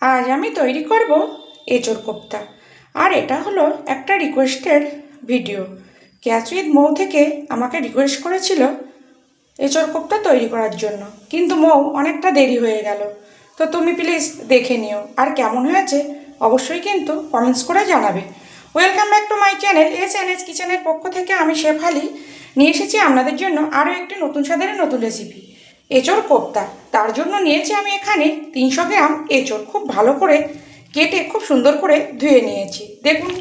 আজ আমি তৈরি করব এঁচোড় কোপ্তা। আর এটা হলো একটা রিকোয়েস্টেড ভিডিও। ক্যাচ উইথ মৌ থেকে আমাকে রিকোয়েস্ট করেছিল এঁচোড় কোপ্তা তৈরি করার জন্য, কিন্তু মৌ অনেকটা দেরি হয়ে গেল। তো তুমি প্লিজ দেখে নিও, আর কেমন হয়েছে অবশ্যই কিন্তু কমেন্টস করে জানাবে। Welcome back to my channel S কিচেনের পক্ষ থেকে আমি শেফালি নিয়ে এসেছি আপনাদের জন্য আরও একটি নতুন স্বাদের নতুন রেসিপি, এঁচোড় কোপ্তা। তার জন্য নিয়েছি আমি এখানে 300 গ্রাম এঁচোড়। খুব ভালো করে কেটে খুব সুন্দর করে ধুয়ে নিয়েছি। দেখুন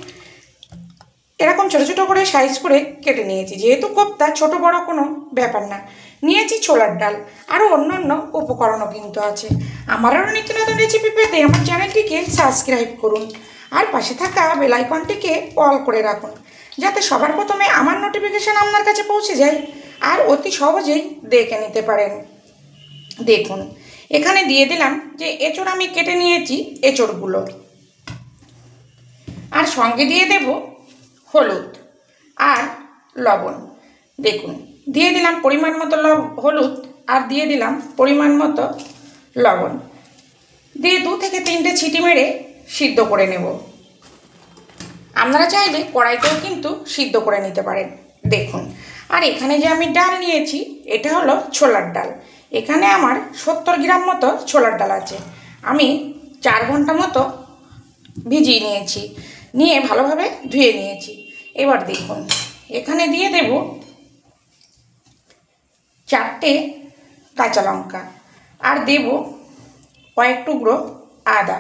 এরকম ছোটো ছোটো করে সাইজ করে কেটে নিয়েছি, যেহেতু কোপ্তা ছোট বড় কোনো ব্যাপার না। নিয়েছি ছোলার ডাল, আরও অন্যান্য উপকরণও কিন্তু আছে। আমার আরও নিত্য নতুন রেসিপি পেতে আমার চ্যানেলটিকে সাবস্ক্রাইব করুন, আর পাশে থাকা বেল আইকনটিকে অল করে রাখুন, যাতে সবার প্রথমে আমার নোটিফিকেশান আপনার কাছে পৌঁছে যায় আর অতি সহজেই দেখে নিতে পারেন। দেখুন এখানে দিয়ে দিলাম যে এঁচোড় আমি কেটে নিয়েছি, এঁচোড়গুলো। আর সঙ্গে দিয়ে দেব হলুদ আর লবণ। দেখুন দিয়ে দিলাম পরিমাণ মতো হলুদ, আর দিয়ে দিলাম পরিমাণ মতো লবণ, দিয়ে 2 থেকে 3টে ছিটি মেরে সিদ্ধ করে নেব। আপনারা চাইলে কড়াইতেও কিন্তু সিদ্ধ করে নিতে পারেন। দেখুন আর এখানে যে আমি ডাল নিয়েছি এটা হলো ছোলার ডাল। এখানে আমার 70 গ্রাম মতো ছোলার ডাল আছে। আমি 4 ঘন্টা মতো ভিজিয়ে নিয়েছি, নিয়ে ভালোভাবে ধুয়ে নিয়েছি। এবার দেখুন এখানে দিয়ে দেব 4টে কাঁচা লঙ্কা, আর দেব কয়েক টুকরো আদা।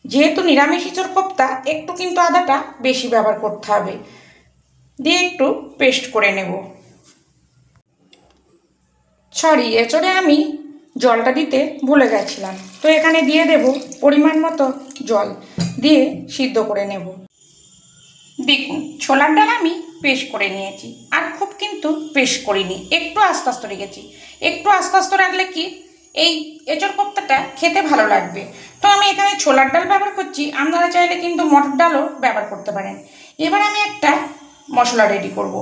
যেহেতু নিরামিষ এঁচোড় কোপ্তা একটু কিন্তু আদাটা বেশি ব্যবহার করতে হবে। দিয়ে একটু পেস্ট করে নেব। সরি, এঁচোড়ে আমি জলটা দিতে ভুলে গেছিলাম, তো এখানে দিয়ে দেব পরিমাণ মতো জল, দিয়ে সিদ্ধ করে নেব। দেখুন ছোলার ডাল আমি পেস্ট করে নিয়েছি, আর খুব কিন্তু পেস্ট করিনি, একটু আস্তে আস্তে রেখেছি। একটু আস্তে আস্তে রাখলে কি এই এঁচোড় কোপ্তাটা খেতে ভালো লাগবে। তো আমি এখানে ছোলার ডাল ব্যবহার করছি, আপনারা চাইলে কিন্তু মটর ডালও ব্যবহার করতে পারেন। এবার আমি একটা মশলা রেডি করব,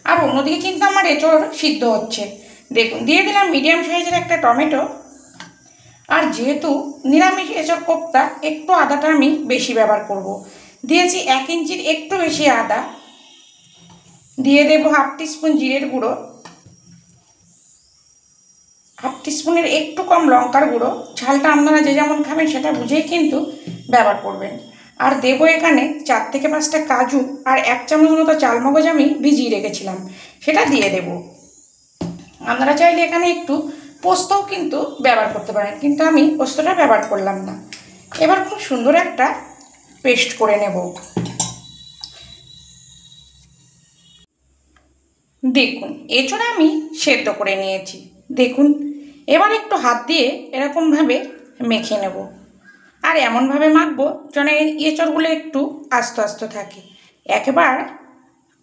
আর অন্যদিকে কিন্তু আমার এঁচোড় সিদ্ধ হচ্ছে। দেখুন দিয়ে দিলাম মিডিয়াম সাইজের একটা টমেটো। আর যেহেতু নিরামিষ এঁচোড় কোপ্তা একটু আদাটা আমি বেশি ব্যবহার করব। দিয়েছি 1 ইঞ্চির একটু বেশি আদা। দিয়ে দেব 1/2 টিস্পুন জিরের গুঁড়ো, 1/2 টিস্পুনের একটু কম লঙ্কার গুঁড়ো। ঝালটা আপনারা যে যেমন খাবেন সেটা বুঝেই কিন্তু ব্যবহার করবেন। আর দেবো এখানে 4 থেকে 5টা কাজু, আর 1 চামচ মতো চালমগজ আমি ভিজিয়ে রেখেছিলাম, সেটা দিয়ে দেব। আপনারা চাইলে এখানে একটু পোস্তও কিন্তু ব্যবহার করতে পারেন, কিন্তু আমি পোস্তটা ব্যবহার করলাম না। এবার খুব সুন্দর একটা পেস্ট করে নেব। দেখুন এঁচোড় আমি সেদ্ধ করে নিয়েছি। দেখুন এবার একটু হাত দিয়ে এরকমভাবে মেখে নেব, আর এমনভাবে মাখবো যেন এঁচোড়গুলো একটু আস্তে আস্তে থাকে। একবার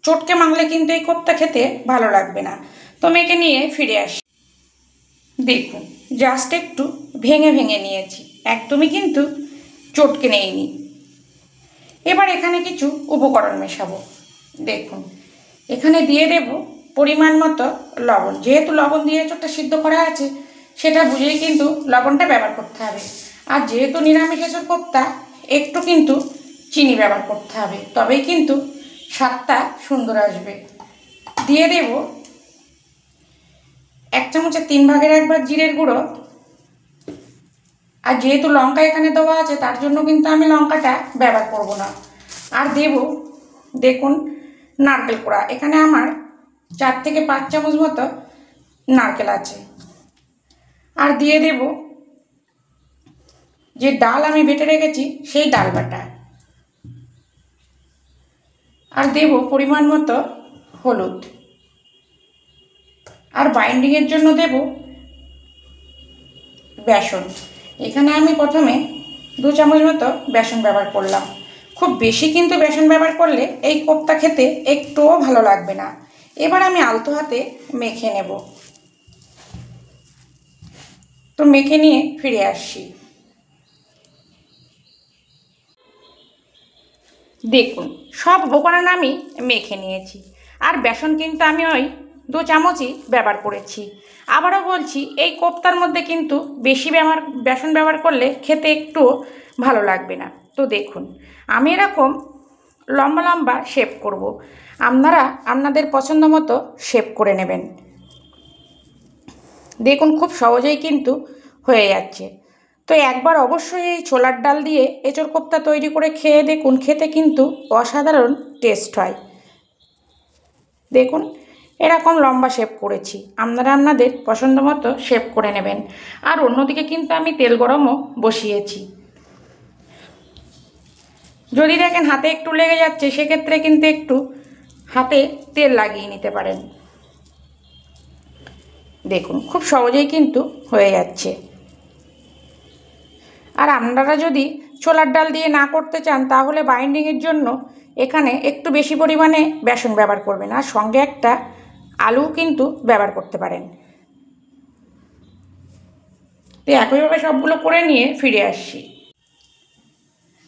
চটকে মাখলে কিন্তু এই কোপ্তা খেতে ভালো লাগবে না। তো মেখে নিয়ে ফিরে আসি। দেখুন জাস্ট একটু ভেঙে ভেঙে নিয়েছি, একদমই কিন্তু চটকে নেইনি। এবার এখানে কিছু উপকরণ মেশাবো। দেখুন এখানে দিয়ে দেব পরিমাণ মতো লবণ। যেহেতু লবণ দিয়ে এঁচোড়টা সিদ্ধ করা আছে, সেটা বুঝেই কিন্তু লবণটা ব্যবহার করতে হবে। আর যেহেতু নিরামিষ এঁচোড় কোপ্তা একটু কিন্তু চিনি ব্যবহার করতে হবে, তবেই কিন্তু স্বাদটা সুন্দর আসবে। দিয়ে দেব 1 চামচের 3 ভাগের 1 ভাগ জিরের গুঁড়ো। আর যেহেতু লঙ্কা এখানে দেওয়া আছে তার জন্য কিন্তু আমি লঙ্কাটা ব্যবহার করব না। আর দেব দেখুন নারকেল কোড়া। এখানে আমার 4 থেকে 5 চামচ মতো নারকেল আছে। আর দিয়ে দেব যে ডাল আমি বেটে রেখেছি সেই ডাল বাটা। আর দেব পরিমাণ মতো হলুদ। আর বাইন্ডিংয়ের জন্য দেব বেসন। এখানে আমি প্রথমে 2 চামচ মতো বেসন ব্যবহার করলাম। খুব বেশি কিন্তু বেসন ব্যবহার করলে এই কোপ্তা খেতে একটুও ভালো লাগবে না। এবার আমি আলতো হাতে মেখে নেব। তো মেখে নিয়ে ফিরে আসছি। দেখুন সব উপকরণ আমি মেখে নিয়েছি, আর বেসন কিন্তু আমি ওই 2 চামচই ব্যবহার করেছি। আবারও বলছি এই কোপ্তার মধ্যে কিন্তু বেশি বেসন ব্যবহার করলে খেতে একটু ভালো লাগবে না। তো দেখুন আমি এরকম লম্বা লম্বা শেপ করব, আপনারা আপনাদের পছন্দ মতো শেপ করে নেবেন। দেখুন খুব সহজেই কিন্তু হয়ে যাচ্ছে। তো একবার অবশ্যই এই ছোলার ডাল দিয়ে এঁচোড় কোপ্তা তৈরি করে খেয়ে দেখুন, খেতে কিন্তু অসাধারণ টেস্ট হয়। দেখুন এরকম লম্বা শেপ করেছি, আপনারা আপনাদের পছন্দ মতো শেপ করে নেবেন। আর অন্যদিকে কিন্তু আমি তেল গরমও বসিয়েছি। যদি দেখেন হাতে একটু লেগে যাচ্ছে, সেক্ষেত্রে কিন্তু একটু হাতে তেল লাগিয়ে নিতে পারেন। দেখুন খুব সহজেই কিন্তু হয়ে যাচ্ছে। আর আপনারা যদি ছোলার ডাল দিয়ে না করতে চান, তাহলে বাইন্ডিংয়ের জন্য এখানে একটু বেশি পরিমাণে বেসন ব্যবহার করবেন, আর সঙ্গে একটা আলু কিন্তু ব্যবহার করতে পারেন। তো একইভাবে সবগুলো করে নিয়ে ফিরে আসছি।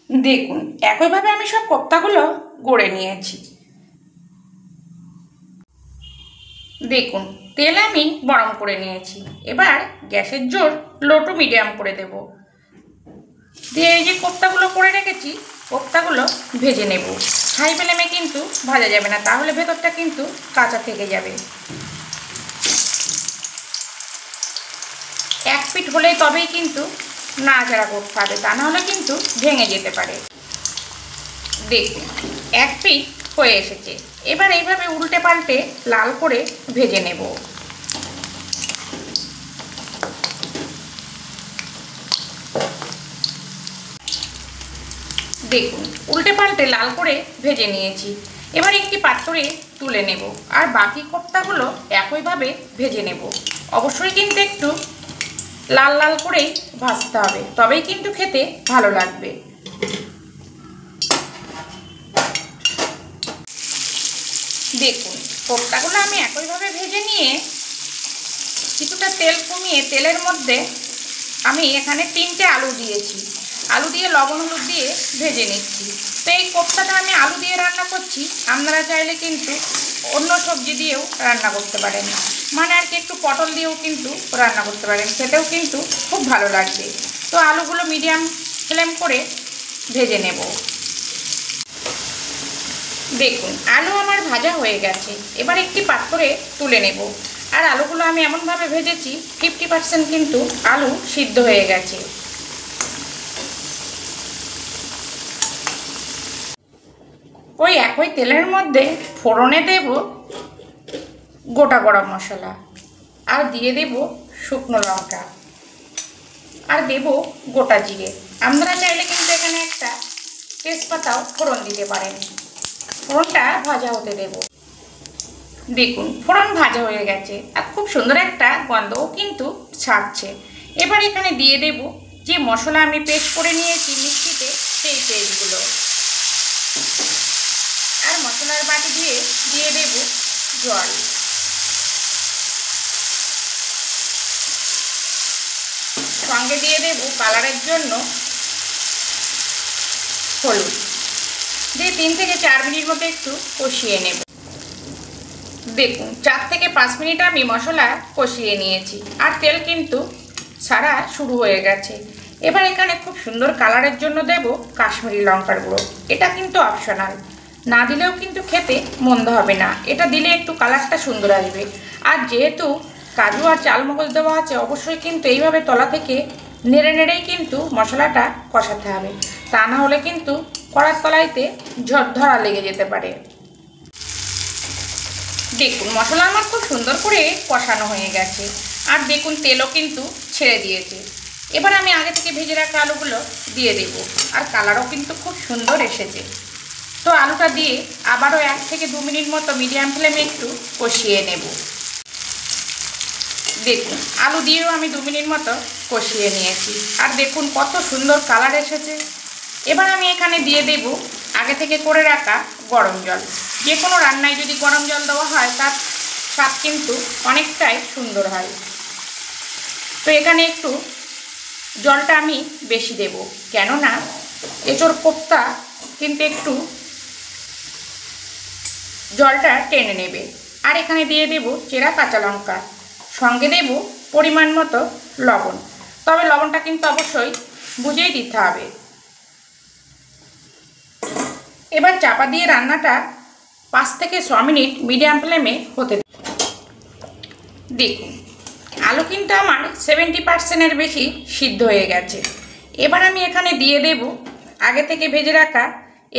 দেখুন একইভাবে আমি সব কোপ্তাগুলো গড়ে নিয়েছি। দেখুন তেল আমি গরম করে নিয়েছি। এবার গ্যাসের জোর লো টু মিডিয়াম করে দেব। দিয়ে এই যে কোপ্তাগুলো করে রেখেছি, কোপ্তাগুলো ভেজে নেব। হাই ফ্লেমে কিন্তু ভাজা যাবে না, তাহলে ভেতরটা কিন্তু কাঁচা থেকে যাবে। এক পিঠ হলেই তবেই কিন্তু নাড়াচাড়া করতে হবে, তা নাহলে কিন্তু ভেঙে যেতে পারে। দেখুন এক পিঠ হয়ে এসেছে। এবার এইভাবে উল্টে পাল্টে লাল করে ভেজে নেব। দেখুন উল্টে পাল্টে লাল করে ভেজে নিয়েছি। এবার একটি পাত্রে তুলে নেব, আর বাকি কোপ্তাগুলো একইভাবে ভেজে নেব। অবশ্যই কিন্তু একটু লাল লাল করেই ভাজতে হবে, তবেই কিন্তু খেতে ভালো লাগবে। দেখুন কোপ্তাগুলো আমি একইভাবে ভেজে নিয়ে কিছুটা তেল কমিয়ে তেলের মধ্যে আমি এখানে 3টে আলু দিয়েছি। আলু দিয়ে লবণ হলুদ দিয়ে ভেজে নিচ্ছি। তো এই কোপ্তাটা আমি আলু দিয়ে রান্না করছি, আপনারা চাইলে কিন্তু অন্য সবজি দিয়েও রান্না করতে পারেন, মানে আর কি একটু পটল দিয়েও কিন্তু রান্না করতে পারেন, খেতেও কিন্তু খুব ভালো লাগবে। তো আলুগুলো মিডিয়াম ফ্লেম করে ভেজে নেব। দেখুন আলু আমার ভাজা হয়ে গেছে। এবার একটি পাত্রে তুলে নেব। আর আলুগুলো আমি এমনভাবে ভেজেছি 50% কিন্তু আলু সিদ্ধ হয়ে গেছে। ওই একই তেলের মধ্যে ফোড়নে দেব গোটা গরম মশলা, আর দিয়ে দেব শুকনো লঙ্কা, আর দেব গোটা জিরে। আপনারা চাইলে কিন্তু এখানে একটা তেজপাতাও ফোড়ন দিতে পারেন। ফোড়নটা ভাজা হতে দেব। দেখুন ফোড়ন ভাজা হয়ে গেছে, আর খুব সুন্দর একটা গন্ধও কিন্তু ছাড়ছে। এবার এখানে দিয়ে দেব যে মশলা আমি পেস্ট করে নিয়েছি মিক্সিতে, সেই পেস্টগুলো। আর মশলার বাটি দিয়ে দেব জল। সঙ্গে দিয়ে দেব কালারের জন্য হলুদ। দিয়ে 3 থেকে 4 মিনিট মতো একটু কষিয়ে নেব। দেখুন 4 থেকে 5 মিনিট আমি মশলা কষিয়ে নিয়েছি, আর তেল কিন্তু ছাড়া শুরু হয়ে গেছে। এবার এখানে খুব সুন্দর কালারের জন্য দেব কাশ্মীরি লঙ্কার গুঁড়ো। এটা কিন্তু অপশনাল, না দিলেও কিন্তু খেতে মন্দ হবে না, এটা দিলে একটু কালারটা সুন্দর আসবে। আর যেহেতু কাজু আর চালমগজ দেওয়া আছে, অবশ্যই কিন্তু এইভাবে তলা থেকে নেড়ে নেড়েই কিন্তু মশলাটা কষাতে হবে, তা না হলে কিন্তু কড়ার তলাইতে ধরা লেগে যেতে পারে। দেখুন মশলা আমার খুব সুন্দর করে কষানো হয়ে গেছে, আর দেখুন তেলও কিন্তু ছেড়ে দিয়েছে। এবার আমি আগে থেকে ভেজে রাখা আলুগুলো দিয়ে দেব, আর কালারও কিন্তু খুব সুন্দর এসেছে। তো আলুটা দিয়ে আবারও 1 থেকে 2 মিনিট মতো মিডিয়াম ফ্লেমে একটু কষিয়ে নেব। দেখুন আলু দিয়েও আমি 2 মিনিট মতো কষিয়ে নিয়েছি, আর দেখুন কত সুন্দর কালার এসেছে। এবার আমি এখানে দিয়ে দেব আগে থেকে করে রাখা গরম জল। যে কোনো রান্নায় যদি গরম জল দেওয়া হয়, তার স্বাদ কিন্তু অনেকটাই সুন্দর হয়। তো এখানে একটু জলটা আমি বেশি দেব, কেননা এঁচোড় কোপ্তা কিন্তু একটু জলটা টেনে নেবে। আর এখানে দিয়ে দেব চেরা কাঁচা লঙ্কা, সঙ্গে দেব পরিমাণ মতো লবণ। তবে লবণটা কিন্তু অবশ্যই বুঝেই দিতে হবে। এবার চাপা দিয়ে রান্নাটা 5 থেকে 6 মিনিট মিডিয়াম ফ্লেমে হতে দেখুন। আলু কিন্তু আমার 70%-এর বেশি সিদ্ধ হয়ে গেছে। এবার আমি এখানে দিয়ে দেব আগে থেকে ভেজে রাখা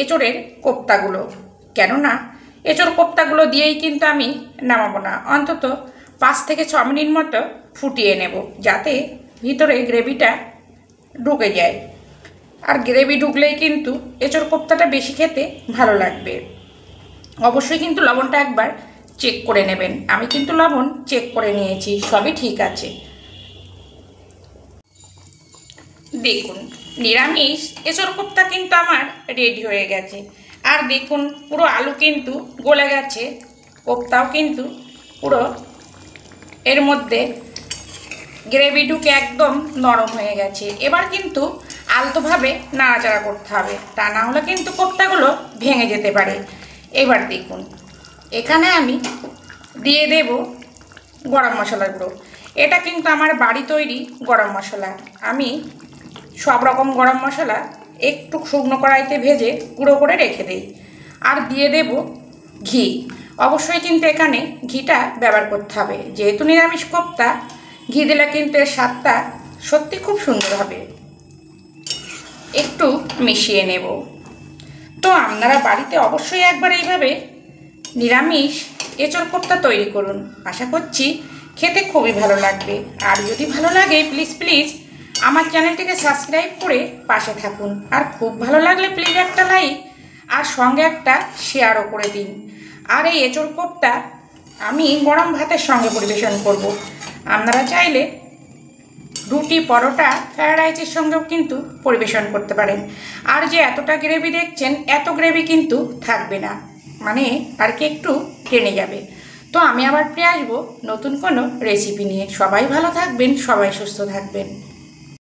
এঁচোড়ের কোপ্তাগুলো। কেননা এঁচোড় কোপ্তাগুলো দিয়েই কিন্তু আমি নামাবো না, অন্তত 5 থেকে 6 মিনিট মতো ফুটিয়ে নেব, যাতে ভিতরে গ্রেভিটা ঢুকে যায়। আর গ্রেভি ঢুকলেই কিন্তু এঁচোড় কোপ্তাটা বেশি খেতে ভালো লাগবে। অবশ্যই কিন্তু লবণটা একবার চেক করে নেবেন। আমি কিন্তু লবণ চেক করে নিয়েছি, সবই ঠিক আছে। দেখুন, নিরামিষ এঁচোড় কোপ্তা কিন্তু আমার রেডি হয়ে গেছে। আর দেখুন, পুরো আলু কিন্তু গলে গেছে, কোপ্তাও কিন্তু পুরো এর মধ্যে গ্রেভি ঢুকে একদম নরম হয়ে গেছে। এবার কিন্তু আলতোভাবে নাড়াচাড়া করতে হবে, তা না হলে কিন্তু কোপ্তাগুলো ভেঙে যেতে পারে। এবার দেখুন, এখানে আমি দিয়ে দেব গরম মশলার গুঁড়ো। এটা কিন্তু আমার বাড়ি তৈরি গরম মশলা। আমি সব রকম গরম মশলা একটু শুকনো কড়াইতে ভেজে গুঁড়ো করে রেখে দিই। আর দিয়ে দেব ঘি। অবশ্যই কিন্তু এখানে ঘিটা ব্যবহার করতে হবে, যেহেতু নিরামিষ কোপ্তা, ঘি দিলে কিন্তু এর স্বাদটা সত্যি খুব সুন্দর হবে। একটু মিশিয়ে নেব। তো আপনারা বাড়িতে অবশ্যই একবার এইভাবে নিরামিষ এঁচোড় কোপ্তা তৈরি করুন। আশা করছি খেতে খুবই ভালো লাগবে। আর যদি ভালো লাগে প্লিজ আমার চ্যানেলটিকে সাবস্ক্রাইব করে পাশে থাকুন। আর খুব ভালো লাগলে প্লিজ একটা লাইক আর সঙ্গে একটা শেয়ারও করে দিন। আর এই এঁচোড় কোপ্তা আমি গরম ভাতের সঙ্গে পরিবেশন করব। আপনারা চাইলে রুটি, পরোটা, ফ্রায়েড রাইসের সঙ্গেও কিন্তু পরিবেশন করতে পারেন। আর যে এতটা গ্রেভি দেখছেন, এত গ্রেভি কিন্তু থাকবে না, মানে আর কি একটু টেনে যাবে। তো আমি আবার ফিরে আসবো নতুন কোনো রেসিপি নিয়ে। সবাই ভালো থাকবেন, সবাই সুস্থ থাকবেন।